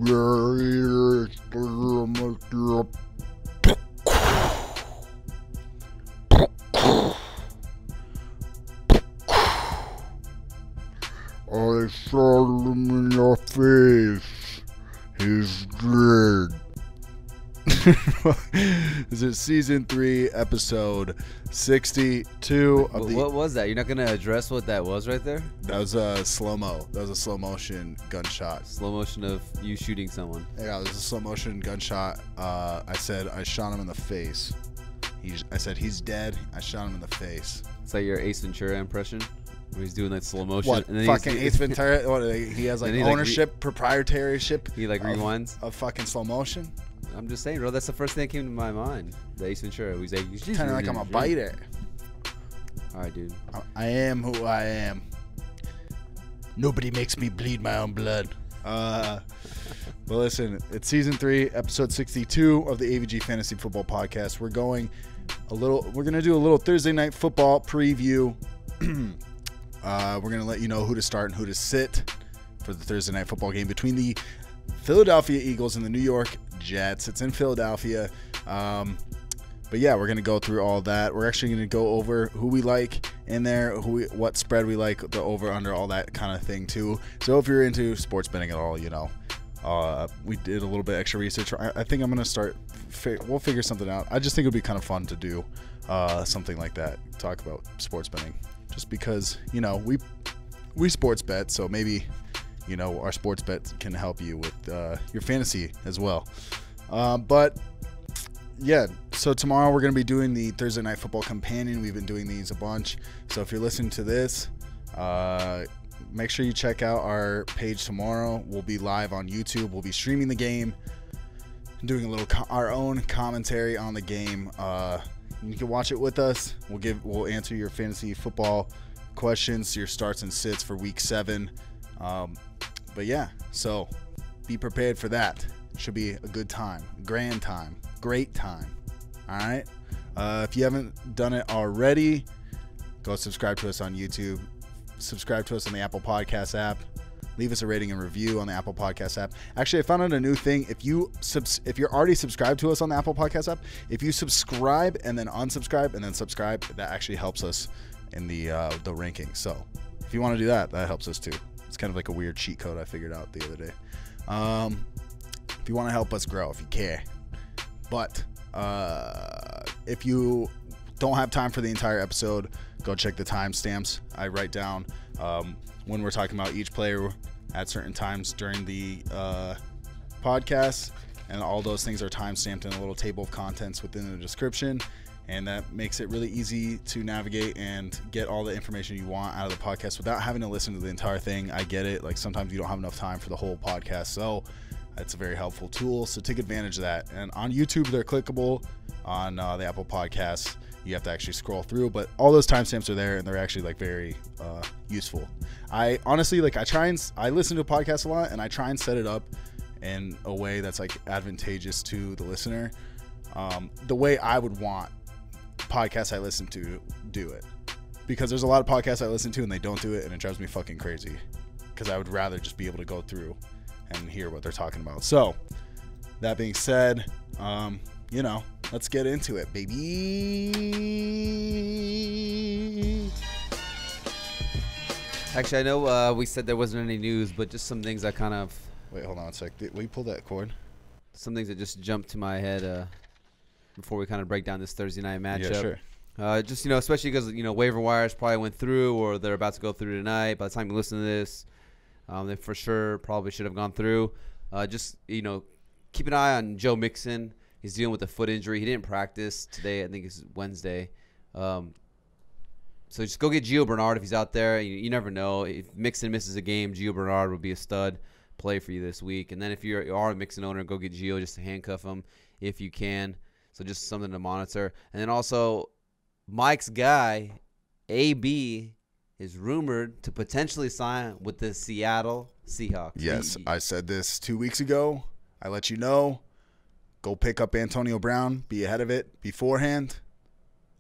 I saw him in your face. He's dead. This is season 3, episode 62 of What was that? You're not gonna address what that was right there? That was a slow-mo. That was a slow-motion gunshot. Slow motion of you shooting someone. Yeah, it was a slow-motion gunshot. I said I shot him in the face. I said he's dead. I shot him in the face. It's like your Ace Ventura impression, where he's doing that slow motion. What? And then Fucking Ace Ventura? What, he has like ownership, proprietaryship. He like rewinds of fucking slow motion. I'm just saying, bro. That's the first thing that came to my mind. The Ace Ventura. He's like, kind of like I'm a biter. All right, dude. I am who I am. Nobody makes me bleed my own blood. Well, listen, it's season 3, episode 62 of the AVG Fantasy Football podcast. We're gonna do a little Thursday night football preview. We're gonna let you know who to start and who to sit for the Thursday night football game between the Philadelphia Eagles and the New York Jets. It's in Philadelphia. But yeah, we're going to go through all that. We're actually going to go over who we like in there, what spread we like, the over, under, all that kind of thing too. So if you're into sports betting at all, you know, we did a little bit extra research. I think I'm going to start, we'll figure something out. I just think it would be kind of fun to do something like that, talk about sports betting. Just because, you know, we sports bet, so maybe, you know, our sports bet can help you with your fantasy as well. But yeah, so tomorrow we're going to be doing the Thursday Night Football Companion. We've been doing these a bunch. So if you're listening to this, make sure you check out our page tomorrow. We'll be live on YouTube. We'll be streaming the game, doing a little our own commentary on the game. You can watch it with us. We'll answer your fantasy football questions, your starts and sits for week 7. But yeah, so be prepared for that. Should be a good time, grand time, great time. All right. If you haven't done it already, go subscribe to us on YouTube. Subscribe to us on the Apple Podcast app. Leave us a rating and review on the Apple Podcast app. Actually, I found out a new thing. If you're already subscribed to us on the Apple Podcast app, if you subscribe and then unsubscribe and then subscribe, that actually helps us in the ranking. So if you want to do that, that helps us too. It's kind of like a weird cheat code I figured out the other day. If you want to help us grow, if you care. But if you don't have time for the entire episode, go check the timestamps. I write down when we're talking about each player at certain times during the podcast, and all those things are timestamped in a little table of contents within the description. And that makes it really easy to navigate and get all the information you want out of the podcast without having to listen to the entire thing. I get it. Like sometimes you don't have enough time for the whole podcast. So it's a very helpful tool. So take advantage of that. And on YouTube, they're clickable. On the Apple Podcasts, you have to actually scroll through. But all those timestamps are there, and they're actually like very useful. I honestly, like I listen to a podcast a lot, and I try and set it up in a way that's like advantageous to the listener. The way I would want podcasts I listen to do it, because there's a lot of podcasts I listen to and they don't do it, and it drives me fucking crazy, because I would rather just be able to go through and hear what they're talking about. So that being said, you know, let's get into it, baby. Actually, I know we said there wasn't any news, but just some things I kind of... Wait, hold on a sec. Will you pull that cord? Some things that just jumped to my head before we kind of break down this Thursday night matchup. Yeah, sure. Just, you know, especially because, you know, waiver wires probably went through, or they're about to go through tonight. By the time you listen to this, they for sure probably should have gone through. Just, you know, keep an eye on Joe Mixon. He's dealing with a foot injury. He didn't practice today. I think it's Wednesday. So just go get Gio Bernard if he's out there. You never know. If Mixon misses a game, Gio Bernard will be a stud play for you this week. And then if you are a Mixon owner, go get Gio just to handcuff him if you can. So just something to monitor. And then also, Mike's guy, AB, is rumored to potentially sign with the Seattle Seahawks. Yes, I said this 2 weeks ago. I let you know. Go pick up Antonio Brown. Be ahead of it beforehand.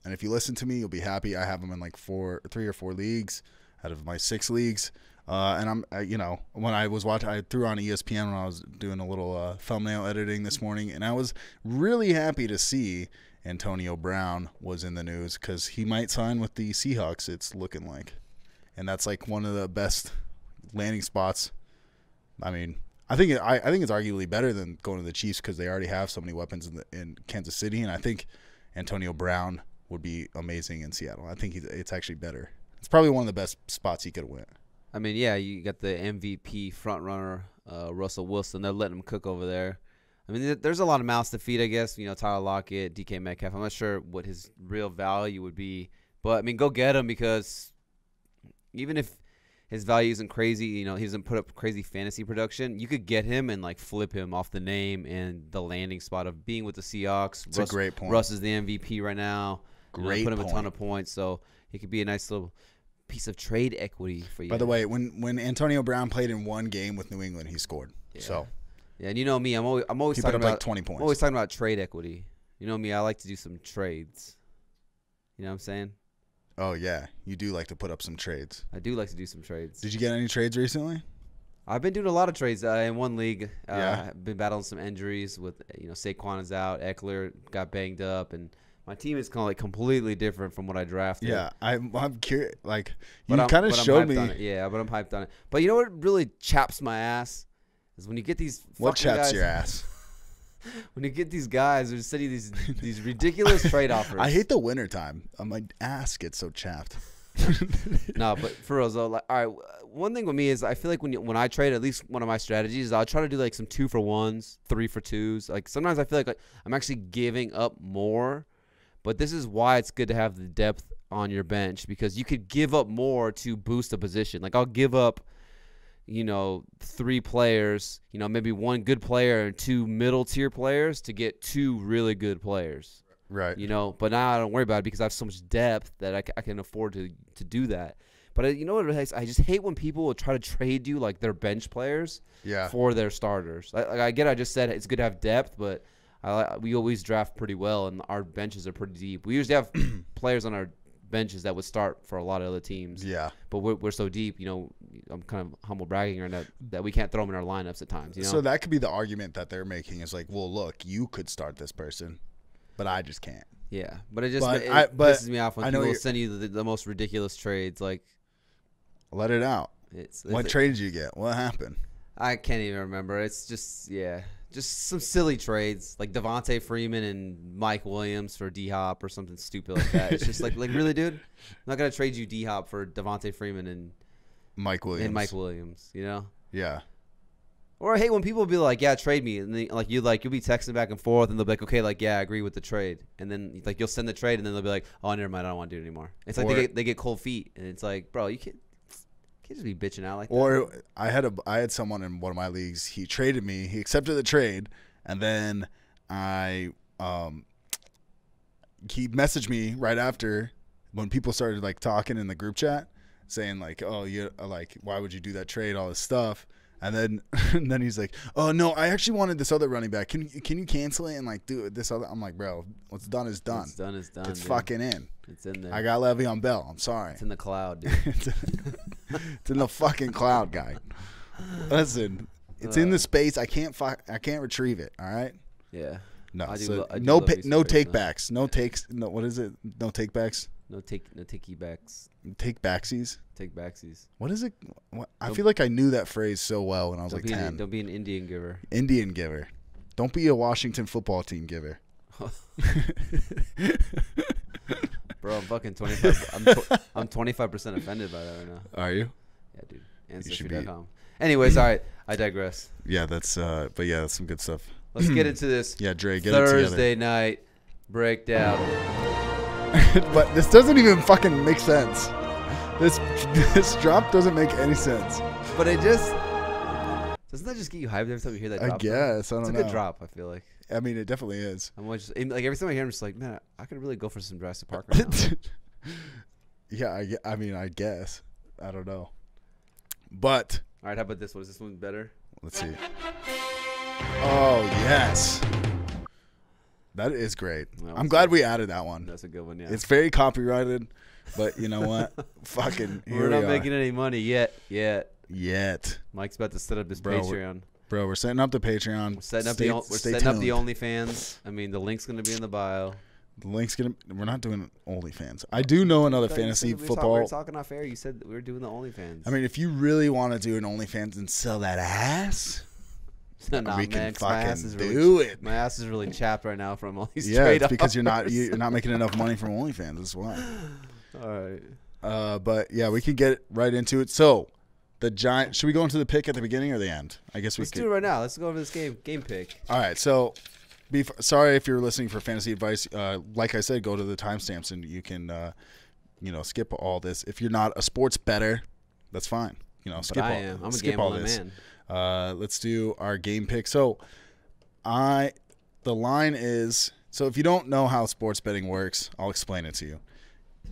And if you listen to me, you'll be happy. I have him in like 3 or 4 leagues out of my 6 leagues. And when I was watching, I threw on ESPN when I was doing a little thumbnail editing this morning, and I was really happy to see Antonio Brown was in the news because he might sign with the Seahawks. It's looking like, and that's like one of the best landing spots. I mean, I think it's arguably better than going to the Chiefs because they already have so many weapons in Kansas City, and I think Antonio Brown would be amazing in Seattle. I think it's actually better. It's probably one of the best spots he could have went. I mean, yeah, you got the MVP front runner, Russell Wilson. They're letting him cook over there. I mean, there's a lot of mouths to feed, I guess. Tyler Lockett, DK Metcalf. I'm not sure what his real value would be. But, I mean, go get him because even if his value isn't crazy, he doesn't put up crazy fantasy production, you could get him and, like, flip him off the name and the landing spot of being with the Seahawks. It's a great point. Russ is the MVP right now. Great put him point. a ton of points, so he could be a nice little piece of trade equity for you. By the way, when Antonio Brown played in one game with New England, he scored. Yeah. So yeah, and you know me, I'm always he talking put up about like 20 points. I'm always talking about trade equity. You know me, I like to do some trades. You know what I'm saying? Oh yeah, you do like to put up some trades. I do like to do some trades. Did you get any trades recently? I've been doing a lot of trades in one league. Yeah. I've been battling some injuries with Saquon is out, Eckler got banged up, and my team is kind of like completely different from what I drafted. Yeah, I'm curious. Like But you kind of showed me. Yeah, but I'm hyped on it. But you know what really chaps my ass is when you get these. What chaps guys, your ass? When you get these guys who send you these ridiculous trade offers. I hate the winter time. My ass gets so chapped. No, but for real though, like, all right. One thing with me is I feel like when I trade, at least one of my strategies is I'll try to do like some 2-for-1s, 3-for-2s. Like sometimes I feel like I'm actually giving up more, but this is why it's good to have the depth on your bench because you could give up more to boost a position. Like I'll give up, 3 players, maybe 1 good player and 2 middle tier players to get 2 really good players. Right. But now I don't worry about it because I have so much depth that I can afford to do that. But you know what? I just hate when people will try to trade you like their bench players for their starters. I get. I just said it's good to have depth, but we always draft pretty well, and our benches are pretty deep. We usually have players on our benches that would start for a lot of other teams. Yeah. But we're so deep. I'm kind of humble bragging right that we can't throw them in our lineups at times. So that could be the argument that they're making is like, well, look, you could start this person, but I just can't. Yeah, but it pisses me off when people send you the most ridiculous trades. Like, let it out. What trade did you get? What happened? I can't even remember. It's just some silly trades like Devonta Freeman and Mike Williams for D-Hop or something stupid like that. It's just like really, dude, I'm not gonna trade you D-Hop for Devonta Freeman and Mike Williams. Yeah. Or I hate when people be like, "Yeah, trade me," and then, you'll be texting back and forth, and they'll be like, "Okay, I agree with the trade," and then you'll send the trade, and then they'll be like, "Oh, never mind, I don't want to do it anymore." It's like they get cold feet, and it's like, bro, you can't just be bitching out like that. Or I had someone in one of my leagues. He traded me. He accepted the trade, and then he messaged me right after when people started talking in the group chat, saying "Oh, you why would you do that trade?" All this stuff. And then he's like, "Oh no, I actually wanted this other running back. Can you cancel it and do this other?" I'm like, "Bro, what's done is done. What's done is done. It's dude. fucking in. It's in there. I got Le'Veon Bell. I'm sorry. It's in the cloud, dude. It's in the fucking cloud, guy. Listen, it's in the space. I can't retrieve it. All right. Yeah. No. No take backs. No takes. No. What is it? No take backs. No takey backs. Take backsies. Take backsies. What is it? I feel like I knew that phrase so well when I was 10. Don't be an Indian giver. Indian giver. Don't be a Washington football team giver. Bro, I'm fucking 25. I'm 25% offended by that right now. Are you? Yeah, dude. Ancestry.com. Anyways, all right. I digress. Yeah, that's some good stuff. Let's get into this. Yeah, Dre, get Thursday night breakdown. But this doesn't even fucking make sense. This drop doesn't make any sense. But it just doesn't that just get you hyped every time you hear that drop? I guess. I don't know. It's a good drop, I feel like. I mean, it definitely is. Every time I hear him, I'm just like, man, I could really go for some Jurassic Park right now. Yeah, I mean, I guess. I don't know. But all right, how about this one? Is this one better? Let's see. Oh yes. That is great. I'm was glad good. we added that one. That's a good one, yeah. It's very copyrighted, but you know what? Fucking here We're we not are. making any money yet. Yet. Mike's about to set up his Bro, Patreon. Bro, we're setting up the Patreon. We're setting up Stay the tuned. OnlyFans. I mean, the link's going to be in the bio. The link's gonna. We're not doing OnlyFans. I do know another fantasy football. We're talking off air. You said we were doing the OnlyFans. I mean, if you really want to do an OnlyFans and sell that ass, nah, we can man, fucking really, do it. My ass is really chapped right now from all these Yeah, trade it's because offers. you're not making enough money from OnlyFans. That's why. All right. But yeah, we can get right into it. So, the Giant. Should we go into the pick at the beginning or the end? I guess Let's do it right now. Let's go over this game pick. All right. So, sorry if you're listening for fantasy advice. Like I said, go to the timestamps and you can, skip all this. If you're not a sports bettor, that's fine. Skip I all. am. I'm a skip all gambling this. man. Let's do our game pick. So, the line is. So if you don't know how sports betting works, I'll explain it to you.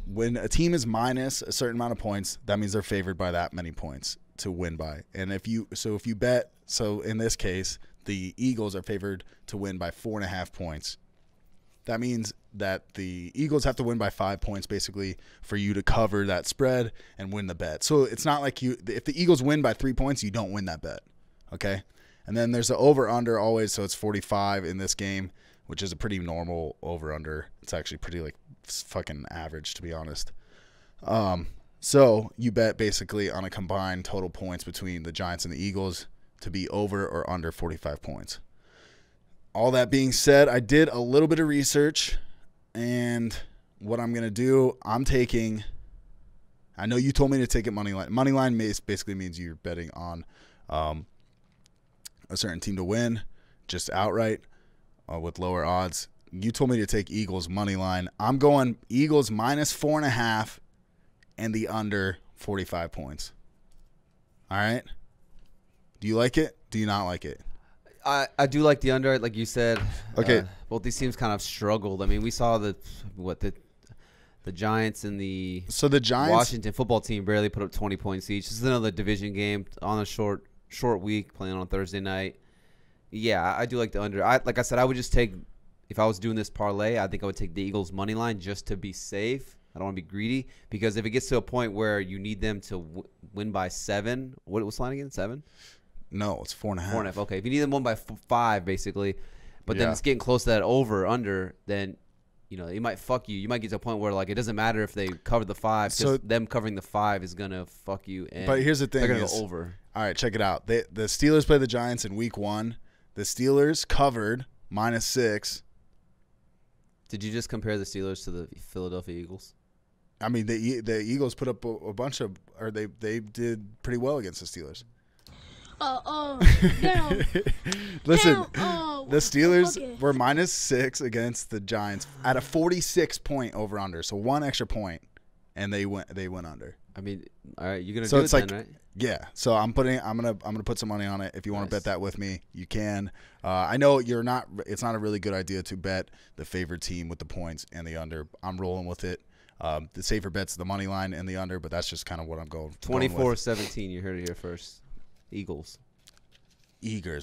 When a team is minus a certain amount of points, that means they're favored by that many points to win by. And if you bet, so in this case, the Eagles are favored to win by 4.5 points. That means that the Eagles have to win by 5 points basically for you to cover that spread and win the bet. So it's not like if the Eagles win by 3 points, you don't win that bet. Okay? And then there's the over-under always, so it's 45 in this game, which is a pretty normal over-under. It's actually pretty fucking average, to be honest. So you bet basically on a combined total points between the Giants and the Eagles to be over or under 45 points. All that being said, I did a little bit of research, and what I'm going to do, I know you told me to take it money line. Money line basically means you're betting on a certain team to win, just outright with lower odds. You told me to take Eagles money line. I'm going Eagles minus 4.5 and the under 45 points. All right? Do you like it? Do you not like it? I do like the under, like you said. Okay. Both these teams kind of struggled. I mean, we saw the Giants and the Washington football team barely put up 20 points each. This is another division game on a short week playing on Thursday night. Yeah, I do like the under. Like I said, I would just take, if I was doing this parlay, I think I would take the Eagles money line just to be safe. I don't want to be greedy because if it gets to a point where you need them to win by 7, what was line again? 7? No, it's 4.5. 4.5. Okay, if you need them won by 5, basically, but then it's getting close to that over under, then it might fuck you. You might get to a point where it doesn't matter if they cover the 5 because them covering the 5 is gonna fuck you. But here's the thing: they're gonna go over. All right, check it out. The Steelers play the Giants in Week 1. The Steelers covered -6. Did you just compare the Steelers to the Philadelphia Eagles? I mean, the Eagles put up a bunch of, or they did pretty well against the Steelers. Listen, the Steelers were -6 against the Giants at a 46-point over/under, so 1 extra point, and they went under. I mean, all right, you're gonna so do it's it like, then, right? Yeah. So I'm gonna put some money on it. If you want to bet that with me, you can. I know you're not. It's not a really good idea to bet the favored team with the points and the under. I'm rolling with it. The safer bet's the money line and the under, but that's just kind of what I'm going. 24-17. You heard it here first. Eagles.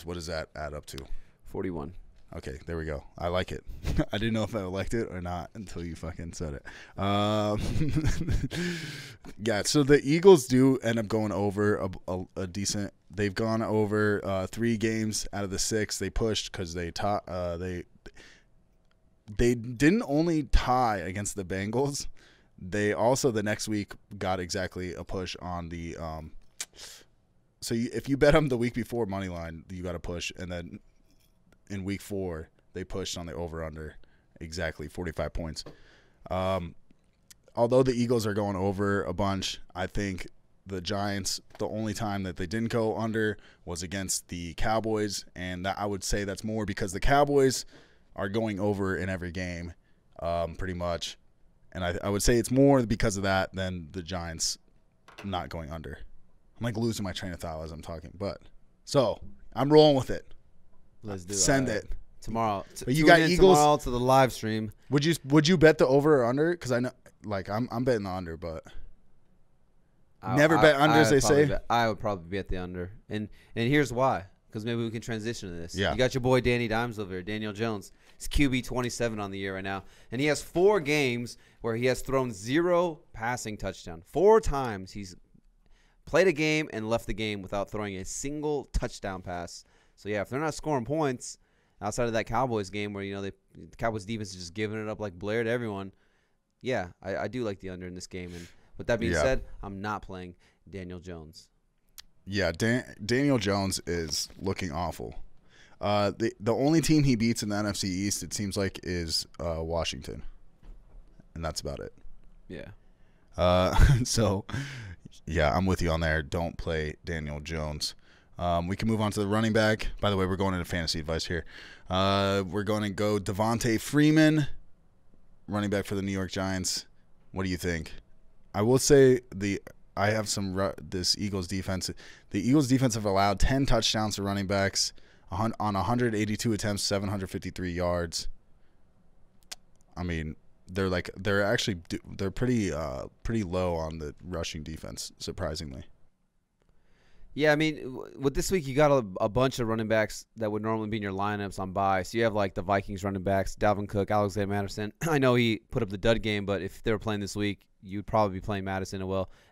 What does that add up to? 41. Okay, there we go. I like it. I didn't know if I liked it or not until you fucking said it. Yeah, so the Eagles do end up going over a decent. They've gone over 3 games out of the 6 they pushed because they didn't only tie against the Bengals. They also the next week got exactly a push on the. So if you bet them the week before money line, you got to push, and then in week 4 they pushed on the over/under exactly 45 points. Although the Eagles are going over a bunch, I think the Giants, the only time that they didn't go under was against the Cowboys, and I would say that's more because the Cowboys are going over in every game, pretty much, and I would say it's more because of that than the Giants not going under. I'm losing my train of thought as I'm talking, but so I'm rolling with it. Let's do Send it tomorrow. But you got Eagles tomorrow to the live stream. Would you bet the over or under? Because I know, I'm betting the under, but never bet under, as they say. I would probably bet the under, and here's why. because maybe we can transition to this. Yeah. You got your boy Danny Dimes over here, Daniel Jones. He's QB 27 on the year right now. And he has 4 games where he has thrown 0 passing touchdown. 4 times he's played a game and left the game without throwing a single touchdown pass. So, yeah, if they're not scoring points outside of that Cowboys game where, the Cowboys defense is just giving it up like Blair to everyone, yeah, I do like the under in this game. And with that being said, I'm not playing Daniel Jones. Yeah, Daniel Jones is looking awful. The only team he beats in the NFC East, it seems like, is Washington, and that's about it. Yeah. So, yeah, I'm with you on there. Don't play Daniel Jones. We can move on to the running back. By the way, we're going into fantasy advice here. We're going to go Devonta Freeman, running back for the New York Giants. What do you think? I will say I have this Eagles defense. The Eagles defense have allowed 10 touchdowns to running backs on 182 attempts, 753 yards. I mean, they're pretty low on the rushing defense, surprisingly. Yeah, I mean, with this week, you got a bunch of running backs that would normally be in your lineups on bye. So you have, like, the Vikings running backs, Dalvin Cook, Alexander Madison. I know he put up the dud game, but if they were playing this week, you'd probably be playing Madison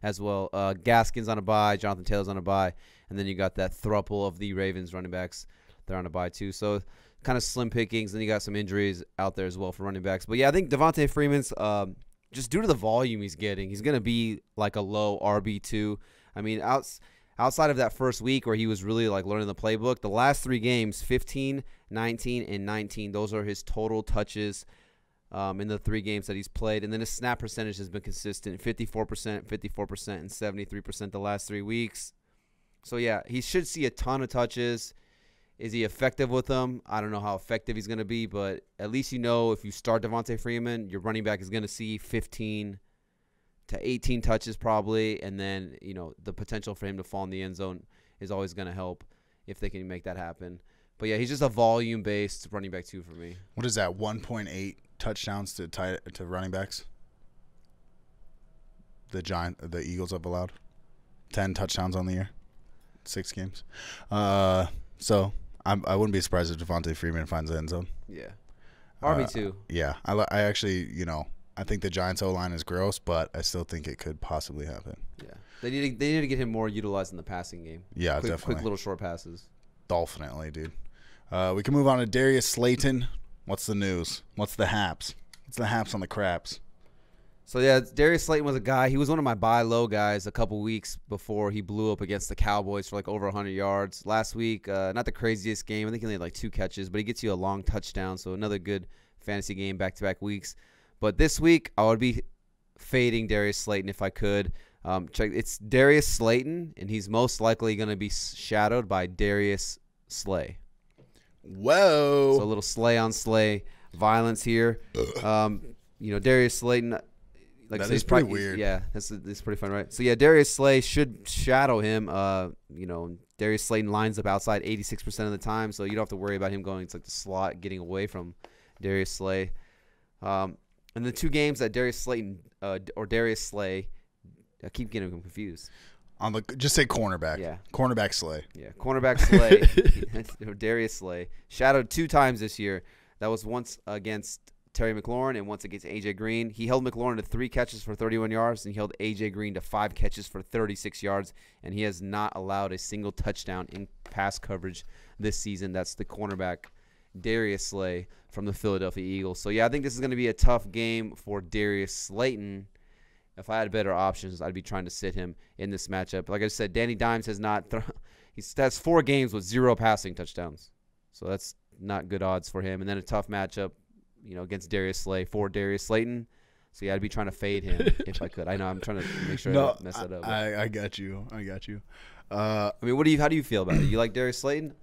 as well. Gaskin's on a bye, Jonathan Taylor's on a bye, and then you got that throuple of the Ravens running backs. They're on a bye, too. So kind of slim pickings. Then you got some injuries out there as well for running backs. But, yeah, I think Devonta Freeman's just due to the volume he's getting, he's going to be like a low RB2. I mean, outside of that first week where he was really like learning the playbook, the last 3 games, 15, 19, and 19, those are his total touches in the 3 games that he's played. And then his snap percentage has been consistent, 54%, 54%, and 73% the last 3 weeks. So, yeah, he should see a ton of touches. Is he effective with them? I don't know how effective he's going to be, but at least if you start Devonta Freeman, your running back is going to see 15 to 18 touches probably, and then, the potential for him to fall in the end zone is always going to help if they can make that happen. But, yeah, he's just a volume-based running back, too, for me. What is that, 1.8 touchdowns to running backs? The Eagles have allowed 10 touchdowns on the year, 6 games. So I wouldn't be surprised if Devonta Freeman finds the end zone. Yeah. RB2. Yeah. I actually, I think the Giants O-line is gross, but I still think it could possibly happen. Yeah. They need to get him more utilized in the passing game. Yeah, definitely. Quick little short passes. Definitely, dude. We can move on to Darius Slayton. What's the news? What's the haps? What's the haps on the craps? So, yeah, Darius Slayton was a guy. He was one of my buy low guys a couple weeks before he blew up against the Cowboys for like over 100 yards. Last week, not the craziest game. I think he only had like 2 catches, but he gets you a long touchdown. So, another good fantasy game back-to-back weeks. But this week, I would be fading Darius Slayton if I could. It's Darius Slayton, and he's most likely going to be shadowed by Darius Slay. Whoa. So, a little Slay on Slay violence here. Darius Slayton. Like that is pretty weird. Yeah, that's pretty fun, right? So, yeah, Darius Slay should shadow him. Darius Slayton lines up outside 86% of the time, so you don't have to worry about him going to like the slot, getting away from Darius Slay. And the 2 games that Darius Slayton or Darius Slay, I keep getting him confused. Just say cornerback. Yeah. Cornerback Slay. Yeah, cornerback Slay. Darius Slay. Shadowed 2 times this year. That was once against Terry McLaurin and once against A.J. Green. He held McLaurin to 3 catches for 31 yards, and he held A.J. Green to 5 catches for 36 yards, and he has not allowed a single touchdown in pass coverage this season. That's the cornerback Darius Slay from the Philadelphia Eagles. So, yeah, I think this is going to be a tough game for Darius Slayton. If I had better options, I'd be trying to sit him in this matchup. Like I said, Danny Dimes has not that's 4 games with 0 passing touchdowns. So that's not good odds for him. And then a tough matchup, against Darius Slay for Darius Slayton. So, yeah, I'd be trying to fade him if I could. I know I'm trying to make sure I don't mess that up. I got you. I mean, how do you feel about it? You like Darius Slayton?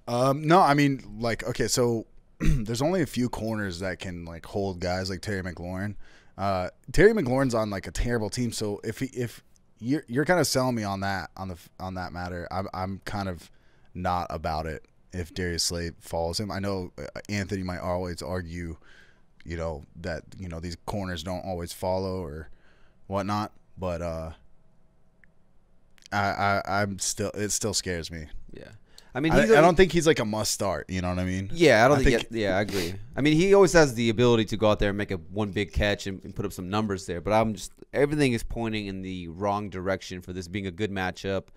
No, I mean, like, okay, so there's only a few corners that can like hold guys like Terry McLaurin. Terry McLaurin's on like a terrible team, so if you're kind of selling me on that matter, I'm kind of not about it. If Darius Slay follows him, I know Anthony might always argue, that these corners don't always follow or whatnot, but it still scares me. Yeah, I mean, I don't think he's like a must start. You know what I mean? Yeah, I don't think. Yeah, I agree. I mean, he always has the ability to go out there and make one big catch and put up some numbers there. But everything is pointing in the wrong direction for this being a good matchup.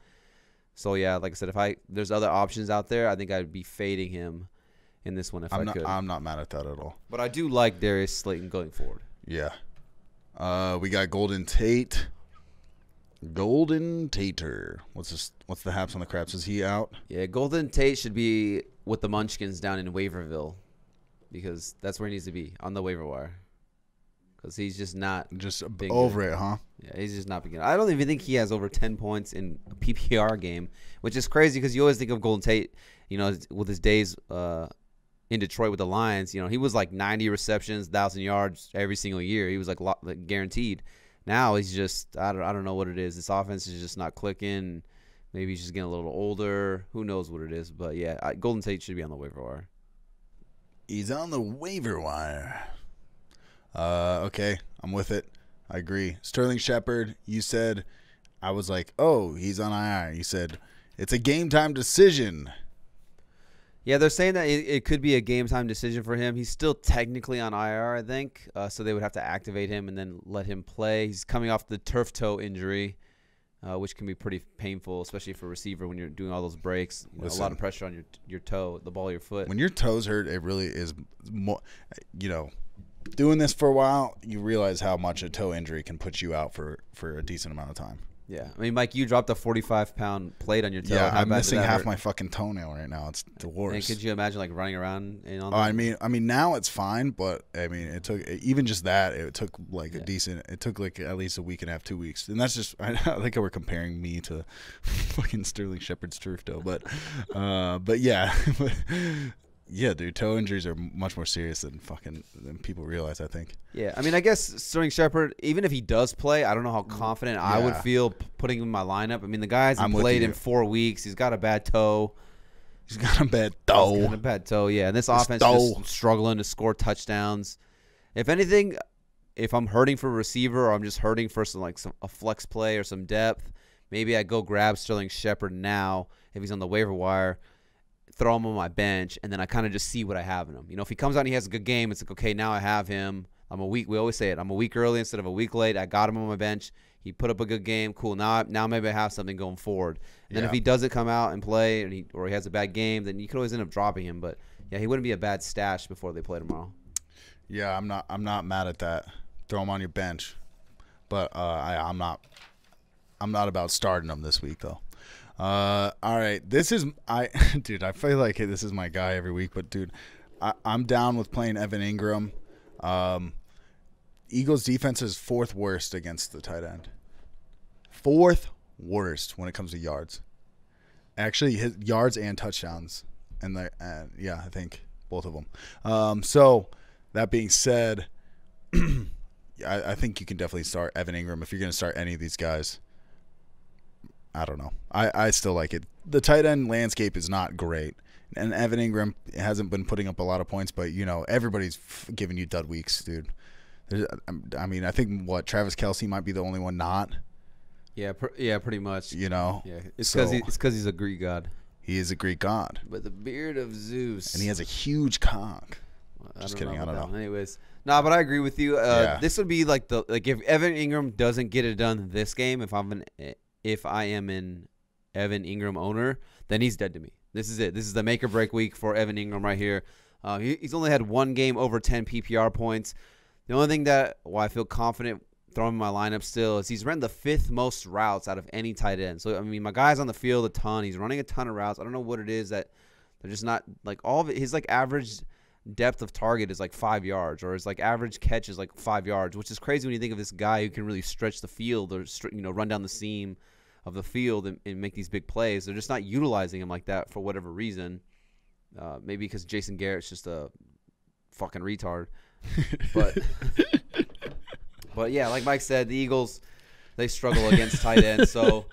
So yeah, like I said, if there's other options out there, I think I'd be fading him in this one if I could. I'm not mad at that at all. But I do like Darius Slayton going forward. Yeah. We got Golden Tate. Golden Tater. What's the haps on the craps? Is he out? Yeah, Golden Tate should be with the Munchkins down in Waiverville because that's where he needs to be, on the waiver wire. Because he's just not over it, huh? Yeah, he's just not beginning. I don't even think he has over 10 points in a PPR game, which is crazy because you always think of Golden Tate, with his days in Detroit with the Lions. He was like 90 receptions, 1,000 yards every single year. He was like guaranteed. Now he's just I don't know what it is. This offense is just not clicking. Maybe he's just getting a little older. Who knows what it is? But yeah, Golden Tate should be on the waiver wire. He's on the waiver wire. Okay, I'm with it. I agree. Sterling Sheppard, you said. I was like, oh, he's on IR. You said it's a game time decision. Yeah, they're saying that it could be a game-time decision for him. He's still technically on IR, I think, so they would have to activate him and then let him play. He's coming off the turf toe injury, which can be pretty painful, especially for a receiver when you're doing all those breaks. A lot of pressure on your toe, the ball of your foot. When your toes hurt, it really is more, doing this for a while, you realize how much a toe injury can put you out for a decent amount of time. Yeah. I mean, Mike, you dropped a 45-pound plate on your toe. Yeah, I'm missing half my fucking toenail right now. It's the worst. And could you imagine, running around on that? I mean, now it's fine, but, it took, even just that, it took, it took, at least a week and a half, 2 weeks. And that's just, I think we're comparing me to fucking Sterling Shepherd's turf toe. But yeah. Yeah, dude, toe injuries are much more serious than people realize, I think. Yeah, I mean, I guess Sterling Sheppard, even if he does play, I don't know how confident I would feel putting him in my lineup. I mean, the guy hasn't played in 4 weeks. He's got a bad toe. He's got a bad toe. Yeah. And this offense is just struggling to score touchdowns. If anything, if I'm hurting for a receiver or I'm just hurting for a flex play or some depth, maybe I go grab Sterling Sheppard now if he's on the waiver wire. Throw him on my bench, and then I kind of just see what I have in him. If he comes out and he has a good game, it's like, okay, now I have him. We always say it. I'm a week early instead of a week late. I got him on my bench. He put up a good game. Cool. Now maybe I have something going forward. And then if he doesn't come out and play or he has a bad game, then you could always end up dropping him. But, yeah, he wouldn't be a bad stash before they play tomorrow. Yeah, I'm not mad at that. Throw him on your bench. But I'm not about starting him this week, though. All right. Dude, I feel like this is my guy every week, but dude, I'm down with playing Evan Engram. Eagles defense is 4th worst against the tight end. 4th worst when it comes to yards. Actually, his yards and touchdowns. I think both of them. So that being said, I think you can definitely start Evan Engram if you're going to start any of these guys. I don't know. I still like it. The tight end landscape is not great. And Evan Engram hasn't been putting up a lot of points, but, everybody's giving you dud weeks, dude. I think, Travis Kelce might be the only one not. Yeah, pretty much. Yeah, it's because he's a Greek god. He is a Greek god. But the beard of Zeus. And he has a huge cock. Just kidding. I don't know. Anyways. But I agree with you. This would be if Evan Engram doesn't get it done this game, if I am an Evan Engram owner, then he's dead to me. This is it. This is the make or break week for Evan Engram right here. He's only had one game over 10 PPR points. The only thing that I feel confident throwing in my lineup still is he's run the 5th most routes out of any tight end. So, I mean, my guy's on the field a ton. He's running a ton of routes. I don't know what it is that they're just not all of it. His average depth of target is 5 yards, or his average catch is 5 yards, which is crazy when you think of this guy who can really stretch the field or run down the seam of the field and make these big plays. They're just not utilizing him like that for whatever reason. Maybe because Jason Garrett's just a fucking retard. But yeah, like Mike said, the Eagles, they struggle against tight ends. So,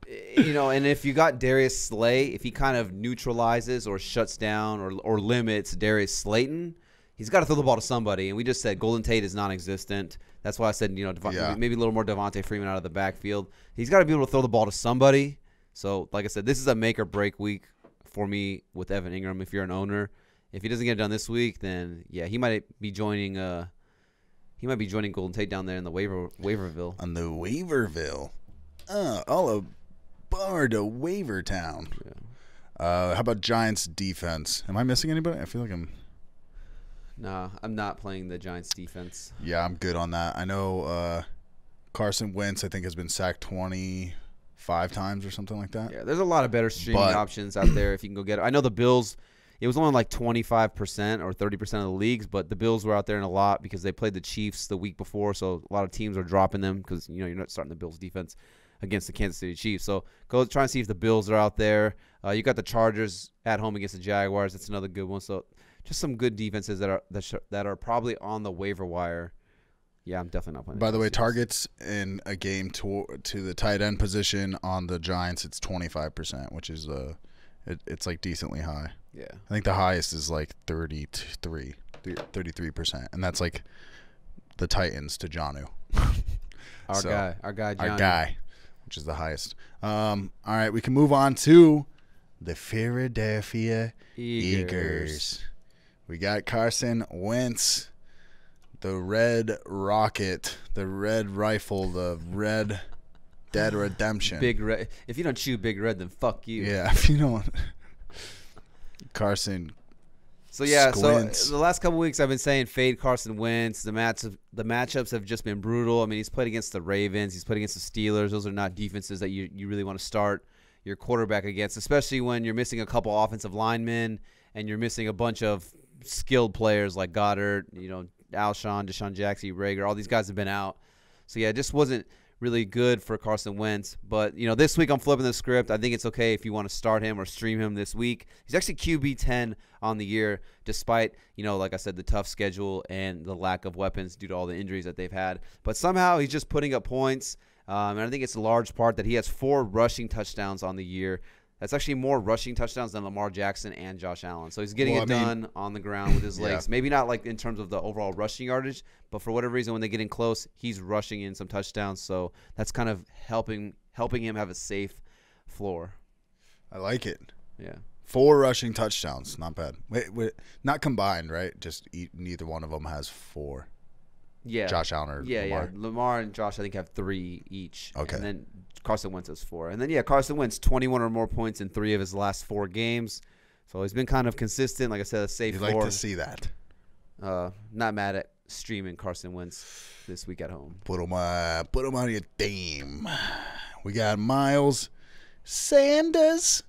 and if you got Darius Slay, if he kind of neutralizes or shuts down or limits Darius Slayton, he's got to throw the ball to somebody. And we just said Golden Tate is non-existent. That's why I said, maybe a little more Devonta Freeman out of the backfield. He's got to be able to throw the ball to somebody. So, like I said, this is a make or break week for me with Evan Engram if you're an owner. If he doesn't get it done this week, then yeah, he might be joining Golden Tate down there in the Waiverville. On the Waiverville. All aboard to Waiver Town. Yeah. How about Giants defense? Am I missing anybody? I feel like I'm. Nah, I'm not playing the Giants defense. Yeah, I'm good on that. I know Carson Wentz, I think, has been sacked 25 times or something like that. Yeah, there's a lot of better streaming options out there if you can go get it. I know the Bills, it was only like 25% or 30% of the leagues, but the Bills were out there in a lot because they played the Chiefs the week before, so a lot of teams are dropping them because you're not starting the Bills defense against the Kansas City Chiefs. So go try and see if the Bills are out there. You got the Chargers at home against the Jaguars. That's another good one. So just some good defenses that are probably on the waiver wire. Yeah, I'm definitely not playing. By the way, targets in a game to the tight end position on the Giants, it's 25%, which is it's like decently high. Yeah, I think the highest is like 33%, and that's like the Titans to Jonnu. Our guy, which is the highest. All right, we can move on to the Philadelphia Eagles. We got Carson Wentz, the Red Rocket, the Red Rifle, the Red Dead Redemption. Big Red. If you don't chew Big Red, then fuck you. Yeah, if you don't. Carson. So yeah, Squints. So the last couple weeks I've been saying fade Carson Wentz. The matchups have just been brutal. I mean, he's played against the Ravens. He's played against the Steelers. Those are not defenses that you really want to start your quarterback against, especially when you're missing a couple offensive linemen and you're missing a bunch of skilled players like Goddard, Alshon, DeSean Jackson, Rager. All these guys have been out. So yeah, it just wasn't really good for Carson Wentz. But, this week I'm flipping the script. I think it's okay if you want to start him or stream him this week. He's actually QB 10 on the year, despite, like I said, the tough schedule and the lack of weapons due to all the injuries that they've had. But somehow he's just putting up points. And I think it's a large part that he has 4 rushing touchdowns on the year. That's actually more rushing touchdowns than Lamar Jackson and Josh Allen. So he's getting done on the ground with his legs. Maybe not like in terms of the overall rushing yardage, but for whatever reason, when they get in close, he's rushing in some touchdowns. So that's kind of helping him have a safe floor. I like it. Yeah. 4 rushing touchdowns. Not bad. Wait, not combined, right? Just neither one of them has 4. Yeah. Josh Allen or Lamar. Yeah. Lamar and Josh, I think, have 3 each. Okay. And then Carson Wentz has 4. And then, Carson Wentz, 21 or more points in 3 of his last 4 games. So he's been kind of consistent. Like I said, a safe floor. You'd like to see that. Not mad at streaming Carson Wentz this week at home. Put him on your team. We got Miles Sanders.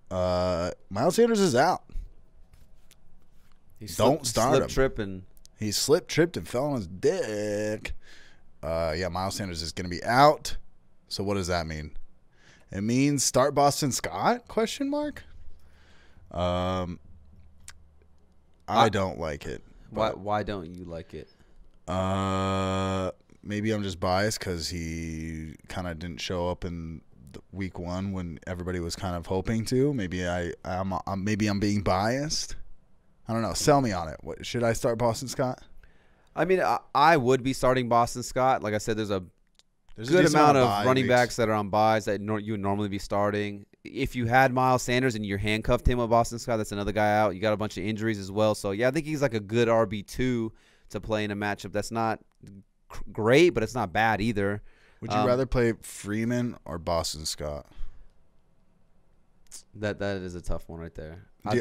Miles Sanders is out. Don't start him. He slipped, tripped, and fell on his dick. Miles Sanders is going to be out. So what does that mean? It means start Boston Scott? ? I don't like it. Why don't you like it? Maybe I'm just biased because he kind of didn't show up in week 1 when everybody was kind of hoping to. Maybe I'm being biased. I don't know. Sell me on it. Should I start Boston Scott? I mean, I would be starting Boston Scott. Like I said, there's a good amount of running backs that are on buys that you would normally be starting. If you had Miles Sanders and you handcuffed him with Boston Scott, that's another guy out. You got a bunch of injuries as well. So, yeah, I think he's like a good RB2 to play in a matchup that's not great, but it's not bad either. Would you rather play Freeman or Boston Scott? That is a tough one right there. I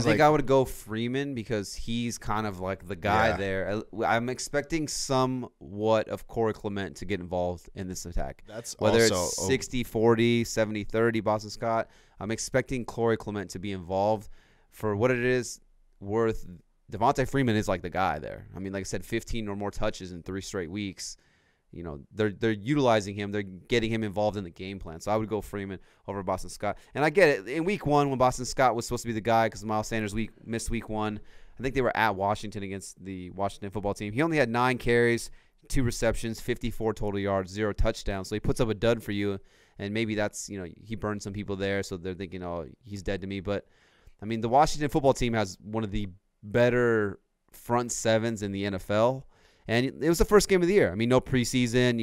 think I would go Freeman because he's kind of like the guy there. I'm expecting somewhat of Corey Clement to get involved in this attack. Whether it's 60-40, 70-30 Boston Scott, I'm expecting Corey Clement to be involved for what it is worth. Devonta Freeman is like the guy there. I mean, like I said, 15 or more touches in 3 straight weeks. They're utilizing him. They're getting him involved in the game plan. So I would go Freeman over Boston Scott. And I get it. In week 1, when Boston Scott was supposed to be the guy because Miles Sanders missed week 1, I think they were at Washington against the Washington football team. He only had 9 carries, 2 receptions, 54 total yards, 0 touchdowns. So he puts up a dud for you. And maybe that's, he burned some people there. So they're thinking, oh, he's dead to me. But, I mean, the Washington football team has one of the better front sevens in the NFL. And it was the first game of the year. I mean, no preseason.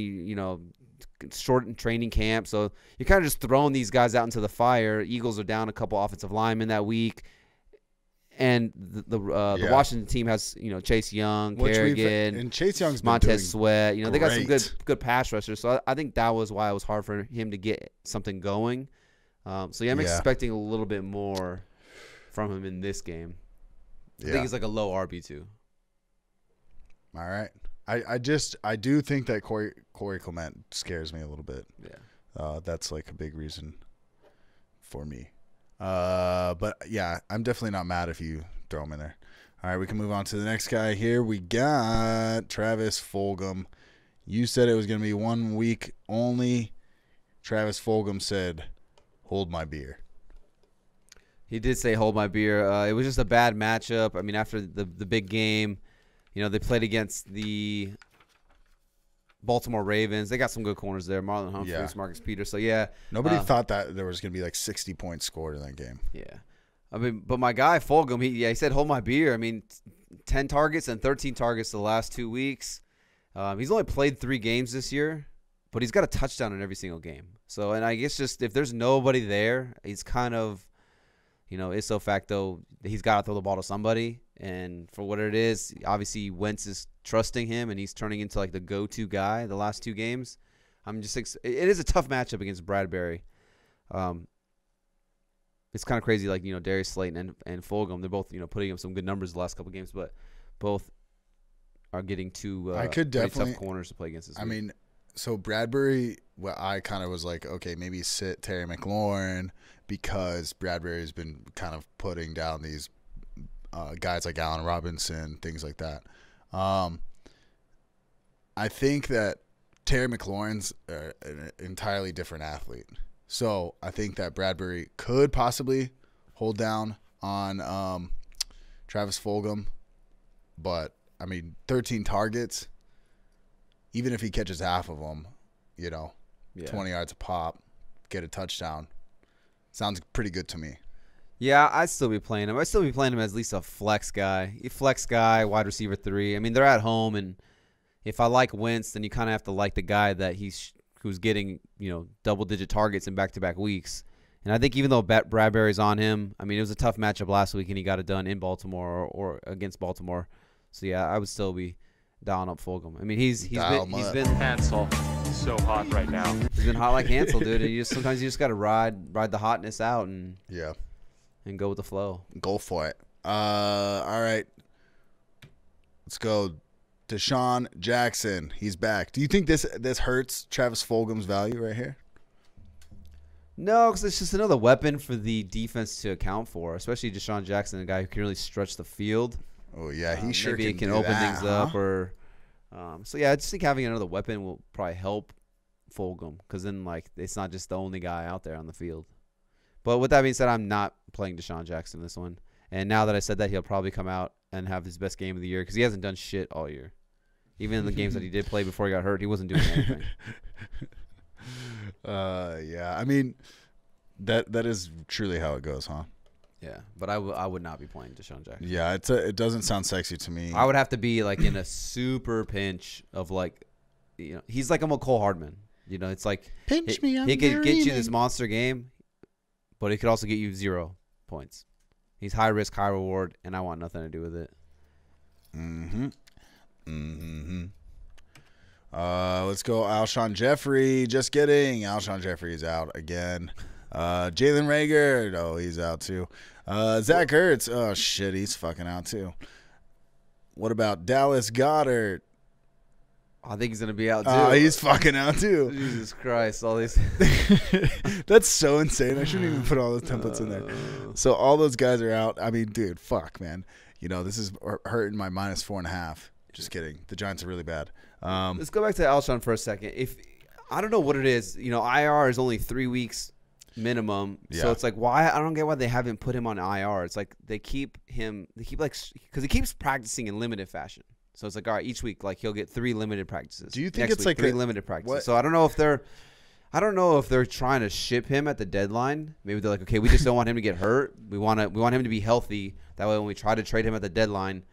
short in training camp. So you're kind of just throwing these guys out into the fire. Eagles are down a couple offensive linemen that week. And the Washington team has, Chase Young, Kerrigan, and Chase Young's Montez Sweat. They got some great. good pass rushers. So I think that was why it was hard for him to get something going. I'm expecting a little bit more from him in this game. I think he's like a low RB2. All right. I do think that Corey Clement scares me a little bit. Yeah. That's like a big reason for me. But yeah, I'm definitely not mad if you throw him in there. All right, we can move on to the next guy here. We got Travis Fulgham. You said it was going to be 1 week only. Travis Fulgham said, "Hold my beer." He did say hold my beer. It was just a bad matchup. I mean, after the big game, they played against the Baltimore Ravens. They got some good corners there. Marlon Humphreys, Marcus Peters. So, yeah. Nobody thought that there was going to be like 60 points scored in that game. Yeah. I mean, but my guy, Fulgham, he said hold my beer. I mean, 10 targets and 13 targets the last 2 weeks. He's only played 3 games this year, but he's got a touchdown in every single game. So, and I guess just if there's nobody there, he's kind of, ipso facto, he's got to throw the ball to somebody. And for what it is, obviously Wentz is trusting him, and he's turning into like the go-to guy the last 2 games. It is a tough matchup against Bradbury. It's kind of crazy, like, Darius Slayton and Fulgham, they're both, putting up some good numbers the last couple games, but both are getting 2 tough corners to play against this week. mean, so Bradbury, I kind of was like, okay, maybe sit Terry McLaurin because Bradbury's been kind of putting down these guys like Allen Robinson, things like that. I think that Terry McLaurin's an entirely different athlete. So I think that Bradbury could possibly hold down on Travis Fulgham. But, 13 targets, even if he catches half of them, 20 yards a pop, get a touchdown, sounds pretty good to me. Yeah, I'd still be playing him. I'd still be playing him as at least a flex guy. Wide receiver 3. They're at home, and if I like Wentz, then you kind of have to like the guy that who's getting, double-digit targets in back-to-back weeks. And I think even though Bradbury's on him, it was a tough matchup last week, and he got it done in Baltimore or against Baltimore. So, yeah, I would still be dialing up Fulgham. He's been Hansel. He's so hot right now. He's been hot like Hansel, dude. And sometimes you just got to ride the hotness out and go with the flow. Go for it. All right. Let's go. DeSean Jackson. He's back. Do you think this hurts Travis Fulgham's value right here? No, because it's just another weapon for the defense to account for, especially DeSean Jackson, a guy who can really stretch the field. Oh, yeah. He sure maybe can can do open that, things up. I just think having another weapon will probably help Fulgham because then, it's not just the only guy out there on the field. But with that being said, I'm not playing DeSean Jackson this one. And now that I said that, he'll probably come out and have his best game of the year because he hasn't done shit all year. Even in the games that he did play before he got hurt, he wasn't doing anything. Yeah. That is truly how it goes, huh? Yeah, but I would not be playing DeSean Jackson. Yeah, it doesn't sound sexy to me. I would have to be in a super pinch of he's like a McCole Hardman. It's like pinch me. He could get you this monster game, but he could also get you 0 points. He's high risk, high reward, and I want nothing to do with it. Let's go Alshon Jeffery. Just kidding. Alshon Jeffery is out again. Jalen Reagor. No, he's out too. Zach Ertz. Oh, shit. He's fucking out too. What about Dallas Goedert? I think he's going to be out too. He's fucking out too. Jesus Christ. All these. That's so insane. I shouldn't even put all those templates in there. So all those guys are out. Dude, fuck, man. This is hurting my -4.5. Just kidding. The Giants are really bad. Let's go back to Alshon for a second. I don't know what it is. IR is only 3 weeks minimum. Yeah. So it's why I don't get why they haven't put him on IR. It's because he keeps practicing in limited fashion. So it's all right, each week he'll get 3 limited practices. Do you think Next it's week, 3 limited practices? What? So I don't know if they're trying to ship him at the deadline. Maybe they're okay, we just don't want him to get hurt. We want him to be healthy. That way when we try to trade him at the deadline,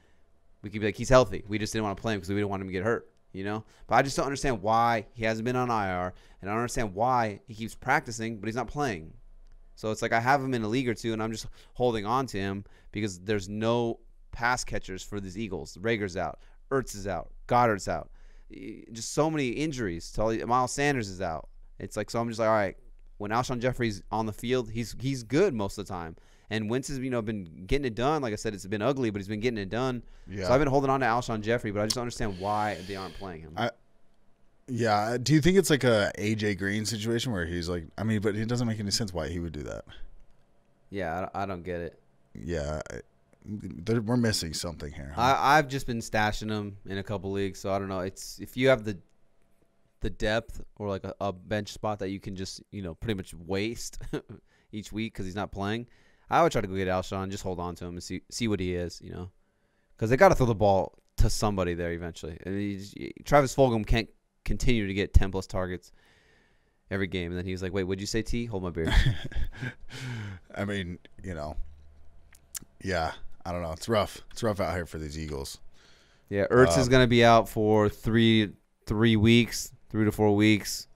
we can be he's healthy. We just didn't want to play him because we didn't want him to get hurt. you know? But I just don't understand why he hasn't been on IR, and I don't understand why he keeps practicing, but he's not playing. So it's like I have him in a league or two, and I'm just holding on to him because there's no pass catchers for these Eagles. Rager's out. Ertz is out. Goddard's out. Just so many injuries. Miles Sanders is out. It's like, so I'm just like, all right, when Alshon Jeffery's on the field, he's good most of the time. And Wentz has, been getting it done. Like I said, it's been ugly, but he's been getting it done. Yeah. So I've been holding on to Alshon Jeffery, but I just don't understand why they aren't playing him. Yeah. Do you think it's like a AJ Green situation where he's like, but it doesn't make any sense why he would do that. Yeah, I don't get it. Yeah. We're missing something here. Huh? I've just been stashing him in a couple leagues, so I don't know. It's if you have the depth or like a bench spot that you can just, pretty much waste each week because he's not playing, I would try to go get Alshon, just hold on to him and see what he is, because they got to throw the ball to somebody there eventually. And Travis Fulgham can't continue to get 10-plus targets every game. And then he was like, wait, what'd you say, T? Hold my beer. Yeah, I don't know. It's rough. It's rough out here for these Eagles. Yeah, Ertz is going to be out for 3 weeks, 3 to 4 weeks.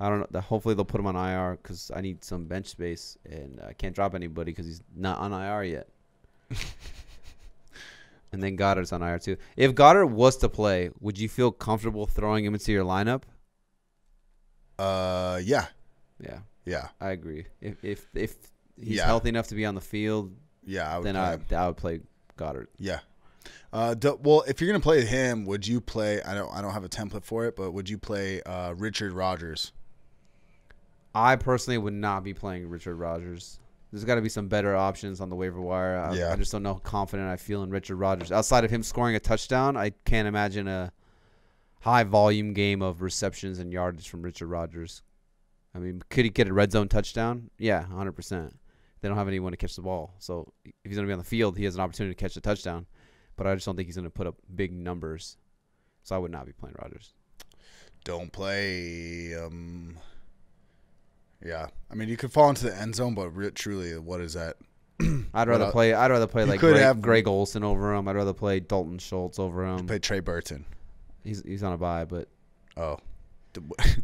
I don't know. Hopefully they'll put him on IR because I need some bench space, and I can't drop anybody because he's not on IR yet. And then Goddard's on IR too. If Goddard was to play, would you feel comfortable throwing him into your lineup? Yeah. Yeah. I agree. If he's healthy enough to be on the field, I would play Goddard. Yeah. Well, if you're gonna play him, would you play? I don't have a template for it, but would you play Richard Rodgers? I personally would not be playing Richard Rodgers. There's got to be some better options on the waiver wire. I just don't know how confident I feel in Richard Rodgers. Outside of him scoring a touchdown, I can't imagine a high-volume game of receptions and yardage from Richard Rodgers. Could he get a red zone touchdown? Yeah, 100%. They don't have anyone to catch the ball. So if he's going to be on the field, he has an opportunity to catch the touchdown. But I just don't think he's going to put up big numbers. So I would not be playing Rodgers. Don't play yeah. You could fall into the end zone, but truly, what is that? I'd rather play like Greg Olsen over him. I'd rather play Dalton Schultz over him. Play Trey Burton. He's on a bye, but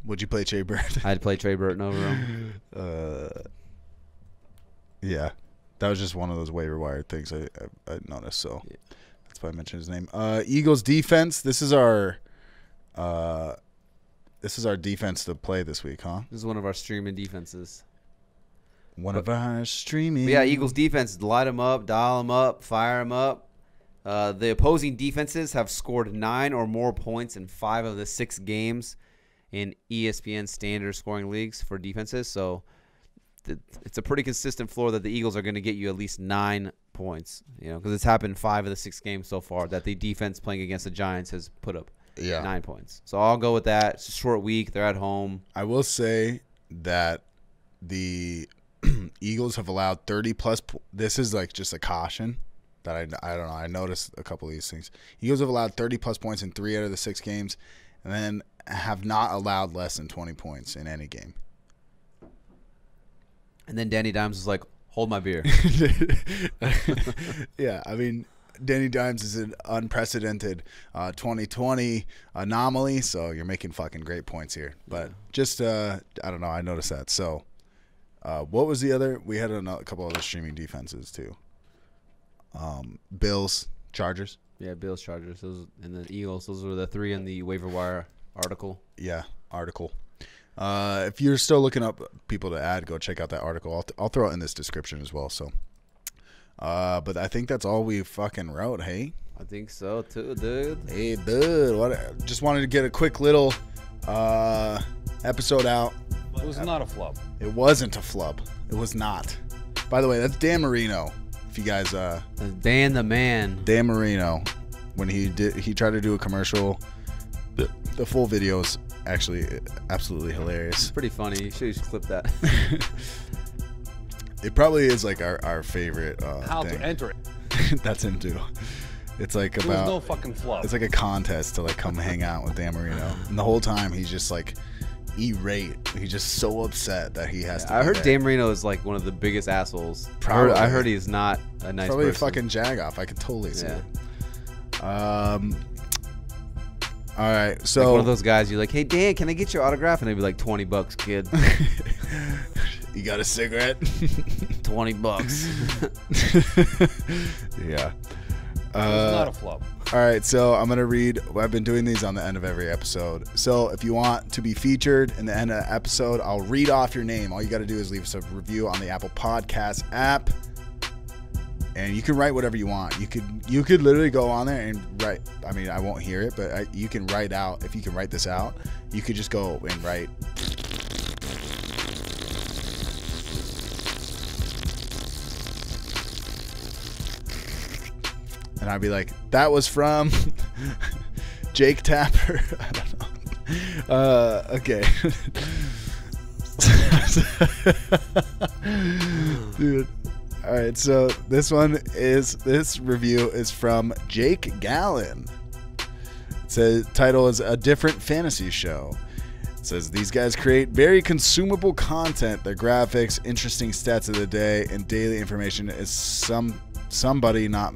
would you play Trey Burton? I'd play Trey Burton over him. Yeah, that was just one of those waiver wire things I noticed. So that's why I mentioned his name. Eagles defense. This is our defense to play this week, huh? This is one of our streaming defenses. Eagles defense, light them up, dial them up, fire them up. The opposing defenses have scored 9 or more points in 5 of the 6 games in ESPN standard scoring leagues for defenses. So it's a pretty consistent floor that the Eagles are going to get you at least 9 points, because it's happened 5 of the 6 games so far that the defense playing against the Giants has put up 9 points. So I'll go with that. It's a short week. They're at home. I will say that the Eagles have allowed 30-plus. This is like just a caution that I don't know. I noticed a couple of these things. Eagles have allowed 30-plus points in 3 out of the 6 games, and then have not allowed less than 20 points in any game. And then Danny Dimes was like, hold my beer. Yeah, Danny Dimes is an unprecedented 2020 anomaly, so you're making fucking great points here. But just, I don't know, I noticed that. So what was the other? We had a couple other streaming defenses too. Bills, Chargers. Yeah, Bills, Chargers, and the Eagles. Those were the 3 in the waiver wire article. Yeah, article. If you're still looking up people to add, go check out that article. I'll throw it in this description as well. So, but I think that's all we fucking wrote. Hey, I think so too, dude. Hey, dude. Just wanted to get a quick little episode out. It was not a flub. It wasn't a flub. It was not. By the way, that's Dan Marino. If you guys, Dan the man. Dan Marino, when he tried to do a commercial. The full video is actually absolutely hilarious. It's pretty funny. You should clip that. It probably is like our favorite How thing. to enter it. That's him too. It's like It was no fucking flub. It's like a contest to like come hang out with Dan Marino. And the whole time he's just like irate. He's just so upset that he has to I be heard there. Dan Marino is like one of the biggest assholes. Probably. I heard he's not a nice Probably person. a fucking jagoff. I could totally see it. All right, Like so one of those guys, you're like, hey, Dan, can I get your autograph? And they'd be like, $20, kid. you got a cigarette? $20. Yeah. It was not a flub. All right, so I'm going to read. I've been doing these on the end of every episode. So if you want to be featured in the end of the episode, I'll read off your name. All you got to do is leave us a review on the Apple Podcast app. And you can write whatever you want. You could literally go on there and write. I mean, I won't hear it, but you can write out. If you can write this out, you could just go and write. And I'd be like, that was from Jake Tapper. I don't know. Okay. Dude. All right, so this review is from Jake Gallen. It says, title is A Different Fantasy Show. It says, these guys create very consumable content. Their graphics, interesting stats of the day, and daily information is somebody not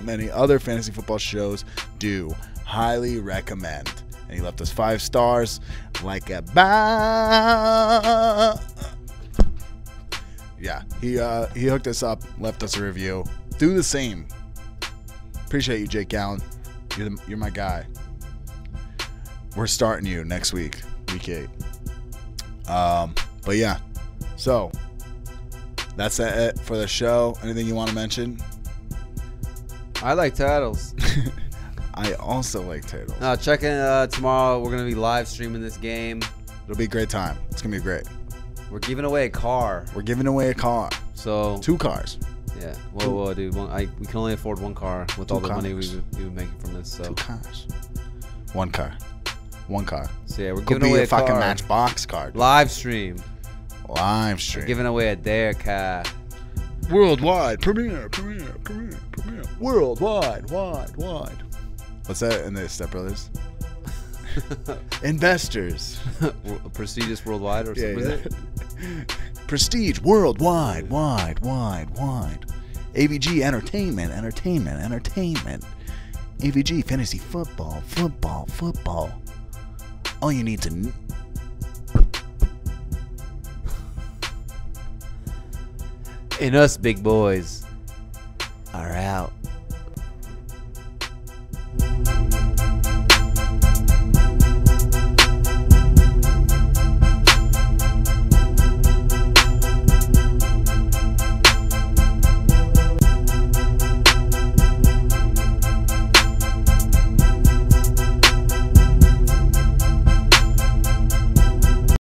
many other fantasy football shows do. Highly recommend. And he left us 5 stars like a Yeah, he hooked us up, left us a review. Do the same. Appreciate you, Jake Gallen. You're my guy. We're starting you next week, week 8. But yeah, so that's it for the show. Anything you want to mention? I like titles. I also like titles. No, check in tomorrow. We're going to be live streaming this game. It'll be a great time. It's going to be great. We're giving away a car. We're giving away a car. So 2 cars. Yeah. Whoa, dude. We can only afford 1 car with 2 all the cars. money we've been making from this. So 2 cars. 1 car. 1 car. So yeah, we're Could giving be away a fucking car. Matchbox card. Live stream. Live stream. We're giving away a dare car. Worldwide. Premiere. Worldwide. Wide. What's that in the Step Brothers? Investors. Prestigious worldwide or something. Yeah. Prestige worldwide. Wide. AVG Entertainment. AVG Fantasy Football. All you need to And us big boys are out.